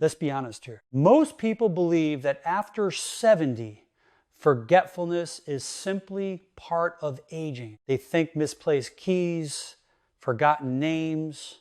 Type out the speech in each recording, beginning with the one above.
Let's be honest here. Most people believe that after 70, forgetfulness is simply part of aging. They think misplaced keys, forgotten names,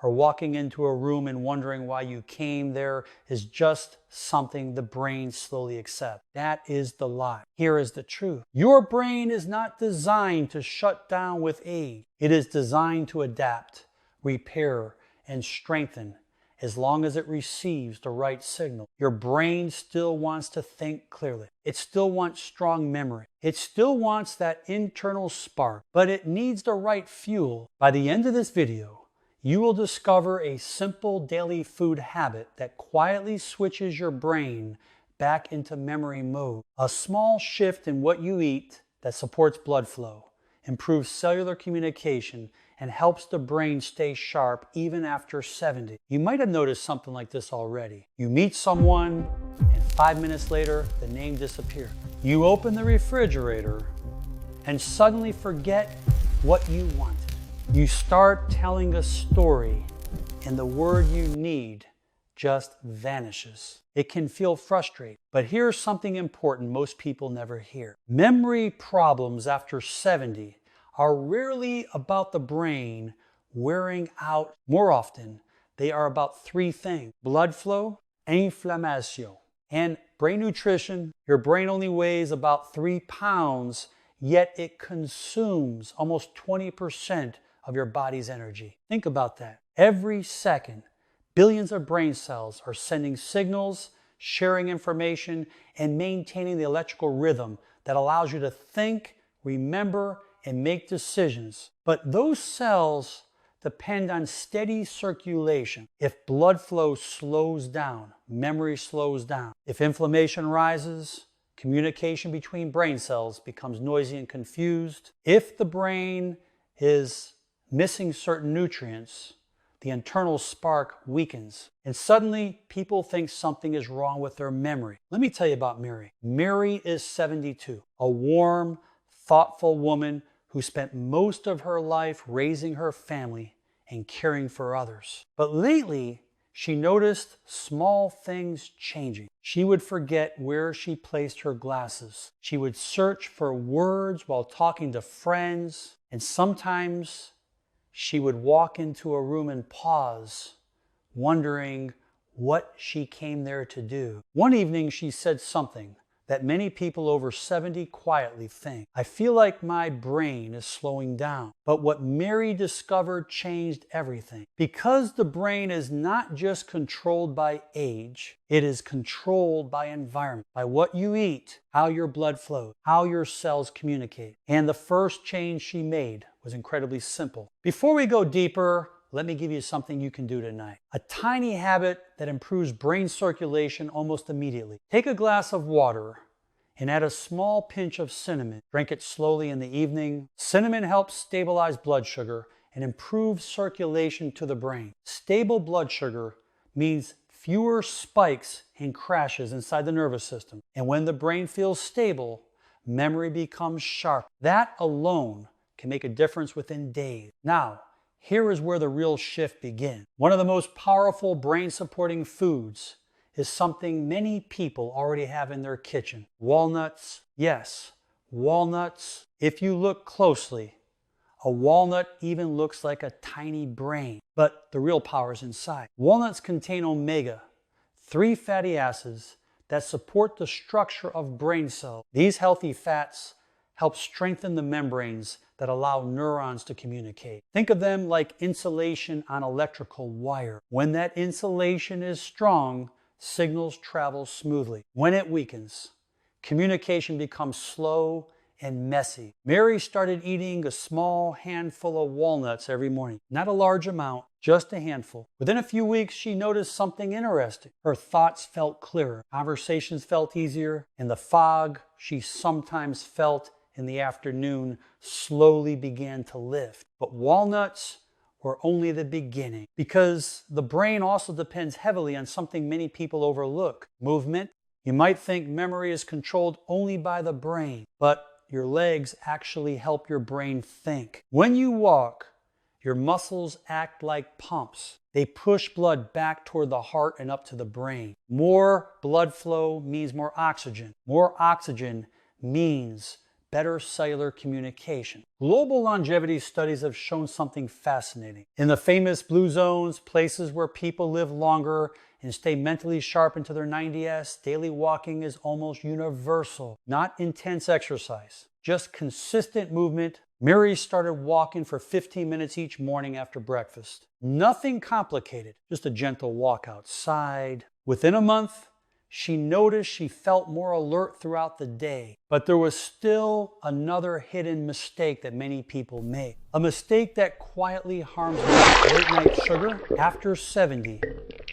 or walking into a room and wondering why you came there is just something the brain slowly accepts. That is the lie. Here is the truth. Your brain is not designed to shut down with age. It is designed to adapt, repair, and strengthen as long as it receives the right signal. Your brain still wants to think clearly. It still wants strong memory. It still wants that internal spark, but it needs the right fuel. By the end of this video, you will discover a simple daily food habit that quietly switches your brain back into memory mode. A small shift in what you eat that supports blood flow, improves cellular communication, and helps the brain stay sharp even after 70. You might have noticed something like this already. You meet someone, and 5 minutes later, the name disappears. You open the refrigerator and suddenly forget what you wanted. You start telling a story, and the word you need just vanishes. It can feel frustrating, but here's something important most people never hear. Memory problems after 70 are rarely about the brain wearing out. More often, they are about three things: blood flow, inflammation, and brain nutrition. Your brain only weighs about 3 pounds, yet it consumes almost 20% of your body's energy. Think about that. Every second, billions of brain cells are sending signals, sharing information, and maintaining the electrical rhythm that allows you to think, remember, and make decisions. But those cells depend on steady circulation. If blood flow slows down, memory slows down. If inflammation rises, communication between brain cells becomes noisy and confused. If the brain is missing certain nutrients, the internal spark weakens. And suddenly, people think something is wrong with their memory. Let me tell you about Mary. Mary is 72, a warm, thoughtful woman who spent most of her life raising her family and caring for others. But lately, she noticed small things changing. She would forget where she placed her glasses. She would search for words while talking to friends, and sometimes she would walk into a room and pause, wondering what she came there to do. One evening, she said something that many people over 70 quietly think. I feel like my brain is slowing down. But what Mary discovered changed everything. Because the brain is not just controlled by age, it is controlled by environment, by what you eat, how your blood flows, how your cells communicate. And the first change she made was incredibly simple. Before we go deeper, let me give you something you can do tonight. A tiny habit that improves brain circulation almost immediately. Take a glass of water and add a small pinch of cinnamon. Drink it slowly in the evening. Cinnamon helps stabilize blood sugar and improve circulation to the brain. Stable blood sugar means fewer spikes and crashes inside the nervous system. And when the brain feels stable, memory becomes sharp. That alone can make a difference within days. Now, here is where the real shift begins. One of the most powerful brain-supporting foods is something many people already have in their kitchen. Walnuts. Yes, walnuts. If you look closely, a walnut even looks like a tiny brain, but the real power is inside. Walnuts contain omega-3 fatty acids that support the structure of brain cells. These healthy fats help strengthen the membranes that allow neurons to communicate. Think of them like insulation on electrical wire. When that insulation is strong, signals travel smoothly. When it weakens, communication becomes slow and messy. Mary started eating a small handful of walnuts every morning. Not a large amount, just a handful. Within a few weeks, she noticed something interesting. Her thoughts felt clearer, conversations felt easier, and the fog she sometimes felt in the afternoon slowly began to lift. But walnuts were only the beginning, because the brain also depends heavily on something many people overlook: movement. You might think memory is controlled only by the brain, but your legs actually help your brain think. When you walk, your muscles act like pumps. They push blood back toward the heart and up to the brain. More blood flow means more oxygen. More oxygen means better cellular communication. Global longevity studies have shown something fascinating. In the famous blue zones, places where people live longer and stay mentally sharp into their 90s, daily walking is almost universal. Not intense exercise, just consistent movement. Mary started walking for 15 minutes each morning after breakfast. Nothing complicated, just a gentle walk outside. Within a month, she noticed she felt more alert throughout the day. But there was still another hidden mistake that many people make. A mistake that quietly harms them. Late night sugar. After 70,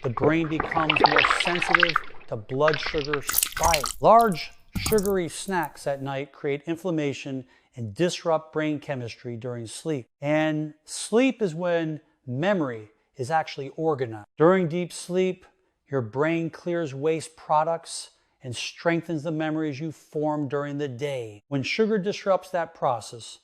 the brain becomes more sensitive to blood sugar spikes. Large sugary snacks at night create inflammation and disrupt brain chemistry during sleep. And sleep is when memory is actually organized. During deep sleep, your brain clears waste products and strengthens the memories you formed during the day. When sugar disrupts that process,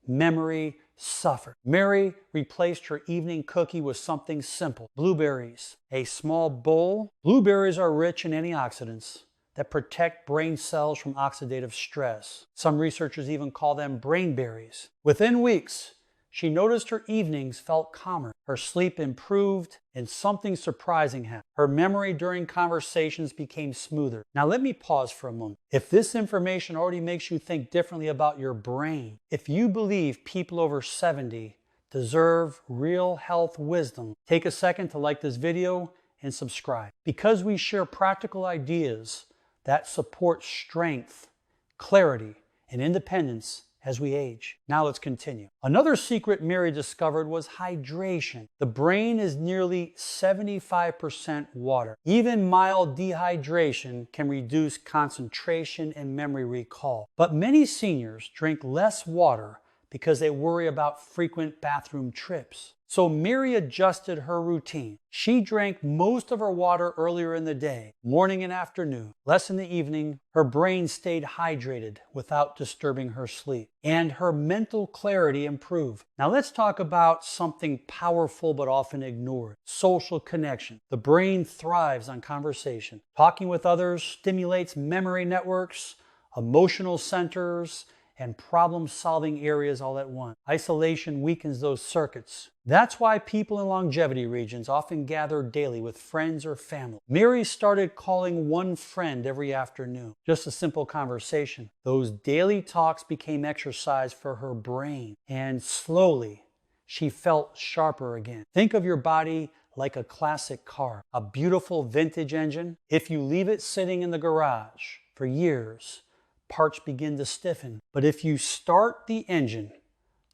memory suffers. Mary replaced her evening cookie with something simple. Blueberries. A small bowl. Blueberries are rich in antioxidants that protect brain cells from oxidative stress. Some researchers even call them brain berries. Within weeks, she noticed her evenings felt calmer. Her sleep improved, and something surprising happened. Her memory during conversations became smoother. Now let me pause for a moment. If this information already makes you think differently about your brain, if you believe people over 70 deserve real health wisdom, take a second to like this video and subscribe. Because we share practical ideas that support strength, clarity, and independence as we age. Now let's continue. Another secret Mary discovered was hydration. The brain is nearly 75% water. Even mild dehydration can reduce concentration and memory recall. But many seniors drink less water because they worry about frequent bathroom trips. So Mary adjusted her routine. She drank most of her water earlier in the day, morning and afternoon, less in the evening. Her brain stayed hydrated without disturbing her sleep, and her mental clarity improved. Now let's talk about something powerful but often ignored: social connection. The brain thrives on conversation. Talking with others stimulates memory networks, emotional centers, and problem-solving areas all at once. Isolation weakens those circuits. That's why people in longevity regions often gather daily with friends or family. Mary started calling one friend every afternoon. Just a simple conversation. Those daily talks became exercise for her brain, and slowly she felt sharper again. Think of your body like a classic car, a beautiful vintage engine. If you leave it sitting in the garage for years, parts begin to stiffen. But if you start the engine,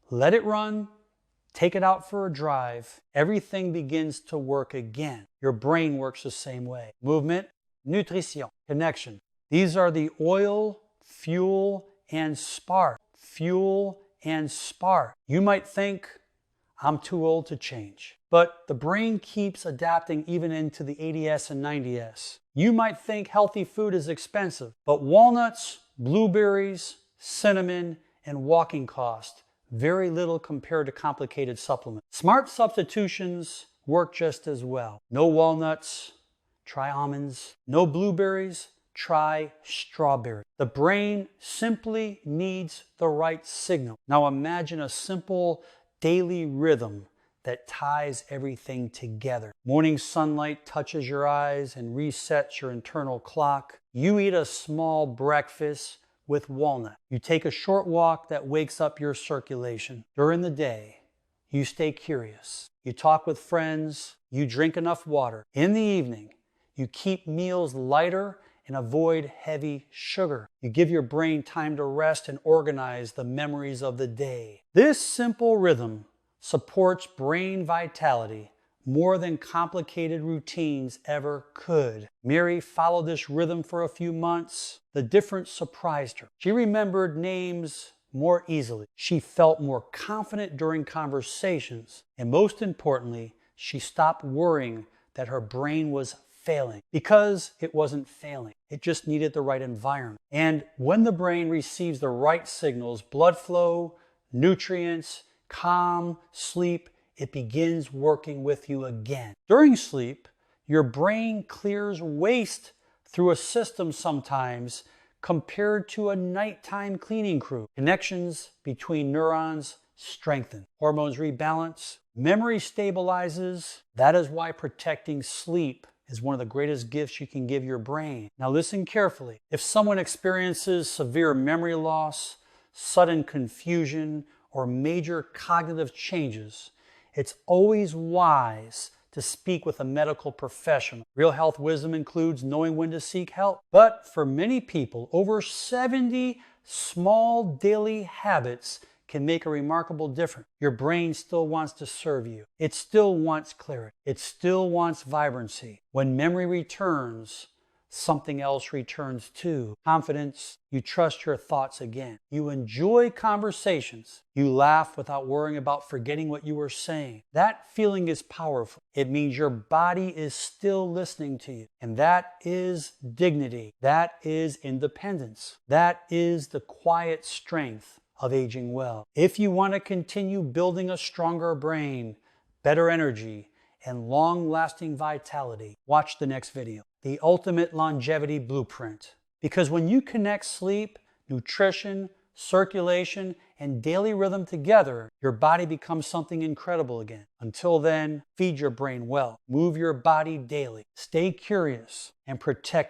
let it run, take it out for a drive, everything begins to work again. Your brain works the same way. Movement, nutrition, connection. These are the oil, fuel, and spark. Fuel and spark. You might think, I'm too old to change. But the brain keeps adapting even into the 80s and 90s. You might think healthy food is expensive, but walnuts, blueberries, cinnamon, and walking cost very little compared to complicated supplements. Smart substitutions work just as well. No walnuts, try almonds. No blueberries, try strawberry. The brain simply needs the right signal. Now imagine a simple daily rhythm that ties everything together. Morning sunlight touches your eyes and resets your internal clock. You eat a small breakfast with walnut. You take a short walk that wakes up your circulation. During the day, you stay curious. You talk with friends. You drink enough water. In the evening, you keep meals lighter and avoid heavy sugar. You give your brain time to rest and organize the memories of the day. This simple rhythm supports brain vitality more than complicated routines ever could. Mary followed this rhythm for a few months. The difference surprised her. She remembered names more easily. She felt more confident during conversations. And most importantly, she stopped worrying that her brain was failing, because it wasn't failing. It just needed the right environment. And when the brain receives the right signals, blood flow, nutrients, calm, sleep, it begins working with you again. During sleep, your brain clears waste through a system sometimes compared to a nighttime cleaning crew. Connections between neurons strengthen. Hormones rebalance. Memory stabilizes. That is why protecting sleep is one of the greatest gifts you can give your brain. Now listen carefully. If someone experiences severe memory loss, sudden confusion, or major cognitive changes, it's always wise to speak with a medical professional. Real health wisdom includes knowing when to seek help. But for many people, over 70 small daily habits can make a remarkable difference. Your brain still wants to serve you. It still wants clarity. It still wants vibrancy. When memory returns, something else returns too. Confidence. You trust your thoughts again. You enjoy conversations. You laugh without worrying about forgetting what you were saying. That feeling is powerful. It means your body is still listening to you. And that is dignity. That is independence. That is the quiet strength of aging well. If you want to continue building a stronger brain, better energy, and long-lasting vitality, watch the next video. The ultimate longevity blueprint. Because when you connect sleep, nutrition, circulation, and daily rhythm together, your body becomes something incredible again. Until then, feed your brain well, move your body daily, stay curious, and protect